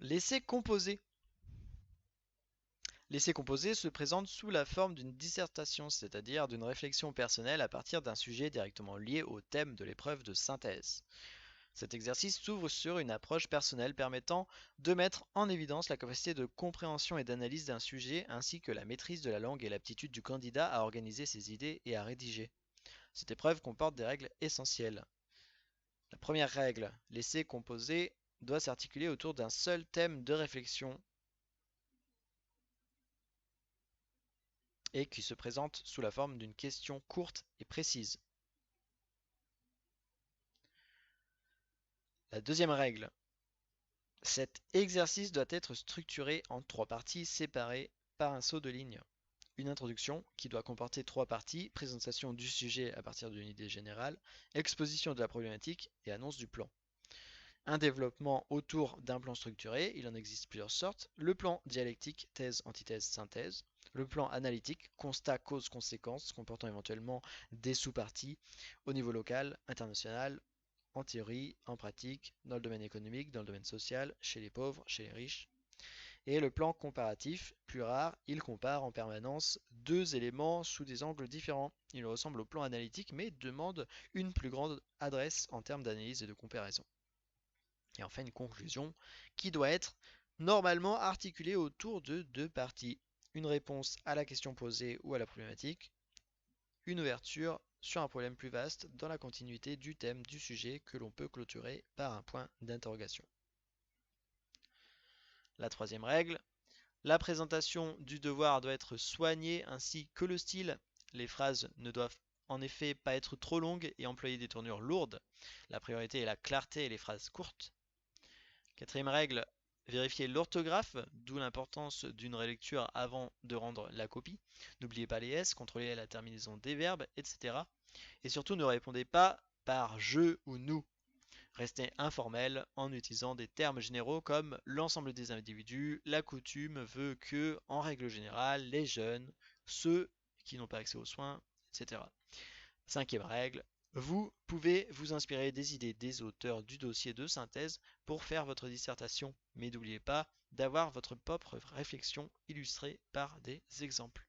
L'essai composé. L'essai composé se présente sous la forme d'une dissertation, c'est-à-dire d'une réflexion personnelle à partir d'un sujet directement lié au thème de l'épreuve de synthèse. Cet exercice s'ouvre sur une approche personnelle permettant de mettre en évidence la capacité de compréhension et d'analyse d'un sujet ainsi que la maîtrise de la langue et l'aptitude du candidat à organiser ses idées et à rédiger. Cette épreuve comporte des règles essentielles. La première règle, l'essai composé doit s'articuler autour d'un seul thème de réflexion et qui se présente sous la forme d'une question courte et précise. La deuxième règle, cet exercice doit être structuré en trois parties séparées par un saut de ligne. Une introduction qui doit comporter trois parties, présentation du sujet à partir d'une idée générale, exposition de la problématique et annonce du plan. Un développement autour d'un plan structuré, il en existe plusieurs sortes. Le plan dialectique, thèse, antithèse, synthèse. Le plan analytique, constat, cause, conséquence, comportant éventuellement des sous-parties au niveau local, international, en théorie, en pratique, dans le domaine économique, dans le domaine social, chez les pauvres, chez les riches. Et le plan comparatif, plus rare, il compare en permanence deux éléments sous des angles différents. Il ressemble au plan analytique mais demande une plus grande adresse en termes d'analyse et de comparaison. Et enfin une conclusion qui doit être normalement articulée autour de deux parties. Une réponse à la question posée ou à la problématique, une ouverture sur un problème plus vaste dans la continuité du thème du sujet que l'on peut clôturer par un point d'interrogation. La troisième règle, la présentation du devoir doit être soignée ainsi que le style. Les phrases ne doivent en effet pas être trop longues et employer des tournures lourdes. La priorité est la clarté et les phrases courtes. Quatrième règle, vérifier l'orthographe, d'où l'importance d'une relecture avant de rendre la copie. N'oubliez pas les S, contrôlez la terminaison des verbes, etc. Et surtout ne répondez pas par je ou nous. Restez informel en utilisant des termes généraux comme l'ensemble des individus, la coutume veut que, en règle générale, les jeunes, ceux qui n'ont pas accès aux soins, etc. Cinquième règle, vous pouvez vous inspirer des idées des auteurs du dossier de synthèse pour faire votre dissertation, mais n'oubliez pas d'avoir votre propre réflexion illustrée par des exemples.